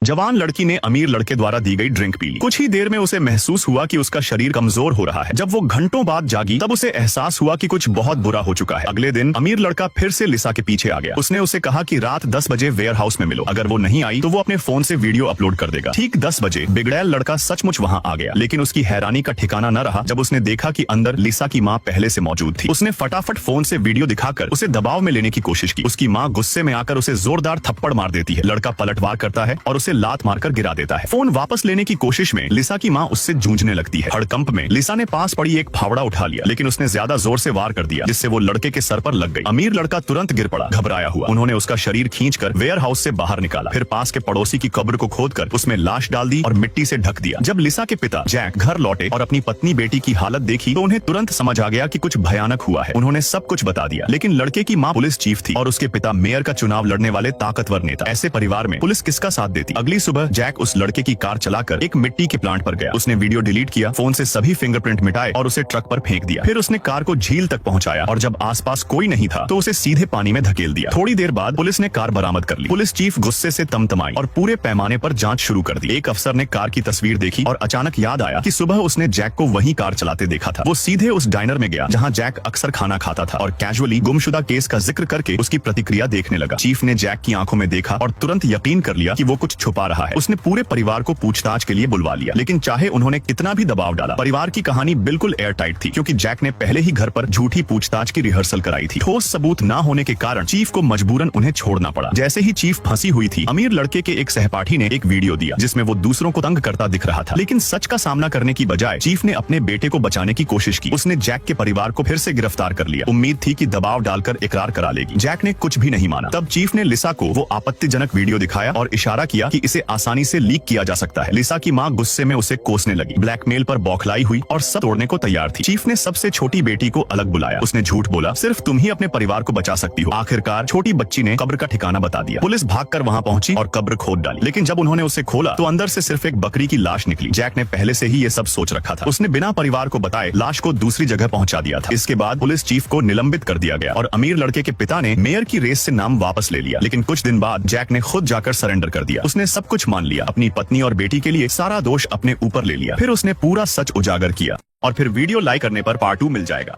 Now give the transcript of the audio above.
जवान लड़की ने अमीर लड़के द्वारा दी गई ड्रिंक पी ली। कुछ ही देर में उसे महसूस हुआ कि उसका शरीर कमजोर हो रहा है। जब वो घंटों बाद जागी तब उसे एहसास हुआ कि कुछ बहुत बुरा हो चुका है। अगले दिन अमीर लड़का फिर से लिसा के पीछे आ गया। उसने उसे कहा कि रात 10 बजे वेयर हाउस में मिलो। अगर वो नहीं आई तो वो अपने फोन से वीडियो अपलोड कर देगा। ठीक 10 बजे बिगड़ैल लड़का सचमुच वहाँ आ गया, लेकिन उसकी हैरानी का ठिकाना न रहा जब उसने देखा कि अंदर लिसा की माँ पहले से मौजूद थी। उसने फटाफट फोन से वीडियो दिखाकर उसे दबाव में लेने की कोशिश की। उसकी माँ गुस्से में आकर उसे जोरदार थप्पड़ मार देती है। लड़का पलटवार करता है और उसे लात मारकर गिरा देता है। फोन वापस लेने की कोशिश में लिसा की माँ उससे जूझने लगती है। हड़कंप में लिसा ने पास पड़ी एक फावड़ा उठा लिया, लेकिन उसने ज्यादा जोर से वार कर दिया जिससे वो लड़के के सर पर लग गई। अमीर लड़का तुरंत गिर पड़ा, घबराया हुआ। उन्होंने उसका शरीर खींचकर वेयर हाउस से बाहर निकाला, फिर पास के पड़ोसी की कब्र को खोदकर उसमें लाश डाल दी और मिट्टी से ढक दिया। जब लिसा के पिता जैक घर लौटे और अपनी पत्नी बेटी की हालत देखी तो उन्हें तुरंत समझ आ गया कि कुछ भयानक हुआ है। उन्होंने सब कुछ बता दिया, लेकिन लड़के की माँ पुलिस चीफ थी और उसके पिता मेयर का चुनाव लड़ने वाले ताकतवर नेता। ऐसे परिवार में पुलिस किसका साथ देती? अगली सुबह जैक उस लड़के की कार चलाकर एक मिट्टी के प्लांट पर गया। उसने वीडियो डिलीट किया, फोन से सभी फिंगरप्रिंट मिटाए और उसे ट्रक पर फेंक दिया। फिर उसने कार को झील तक पहुंचाया और जब आसपास कोई नहीं था तो उसे सीधे पानी में धकेल दिया। थोड़ी देर बाद पुलिस ने कार बरामद कर ली। पुलिस चीफ गुस्से से तमतमाई और पूरे पैमाने पर जांच शुरू कर दी। एक अफसर ने कार की तस्वीर देखी और अचानक याद आया कि सुबह उसने जैक को वही कार चलाते देखा था। वो सीधे उस डाइनर में गया जहाँ जैक अक्सर खाना खाता था और कैजुअली गुमशुदा केस का जिक्र करके उसकी प्रतिक्रिया देखने लगा। चीफ ने जैक की आंखों में देखा और तुरंत यकीन कर लिया कि वो कुछ छुपा रहा है। उसने पूरे परिवार को पूछताछ के लिए बुलवा लिया, लेकिन चाहे उन्होंने कितना भी दबाव डाला, परिवार की कहानी बिल्कुल एयर टाइट थी, क्योंकि जैक ने पहले ही घर पर झूठी पूछताछ की रिहर्सल कराई थी। ठोस सबूत न होने के कारण चीफ को मजबूरन उन्हें छोड़ना पड़ा। जैसे ही चीफ फंसी हुई थी, अमीर लड़के के एक सहपाठी ने एक वीडियो दिया जिसमें वो दूसरों को तंग करता दिख रहा था, लेकिन सच का सामना करने की बजाय चीफ ने अपने बेटे को बचाने की कोशिश की। उसने जैक के परिवार को फिर से गिरफ्तार कर लिया। उम्मीद थी कि दबाव डालकर इकरार करा लेगी। जैक ने कुछ भी नहीं माना। तब चीफ ने लिसा को वो आपत्तिजनक वीडियो दिखाया और इशारा किया कि इसे आसानी से लीक किया जा सकता है। लिसा की माँ गुस्से में उसे कोसने लगी, ब्लैकमेल पर बौखलाई हुई और सब तोड़ने को तैयार थी। चीफ ने सबसे छोटी बेटी को अलग बुलाया। उसने झूठ बोला, सिर्फ तुम ही अपने परिवार को बचा सकती हो। आखिरकार छोटी बच्ची ने कब्र का ठिकाना बता दिया। पुलिस भागकर वहां पहुंची और कब्र खोद डाली, लेकिन जब उन्होंने उसे खोला तो अंदर से सिर्फ एक बकरी की लाश निकली। जैक ने पहले से ही ये सब सोच रखा था। उसने बिना परिवार को बताए लाश को दूसरी जगह पहुंचा दिया था। इसके बाद पुलिस चीफ को निलंबित कर दिया गया और अमीर लड़के के पिता ने मेयर की रेस से नाम वापस ले लिया। लेकिन कुछ दिन बाद जैक ने खुद जाकर सरेंडर कर दिया। उसने सब कुछ मान लिया, अपनी पत्नी और बेटी के लिए सारा दोष अपने ऊपर ले लिया। फिर उसने पूरा सच उजागर किया और फिर वीडियो लाइक करने पर पार्ट 2 मिल जाएगा।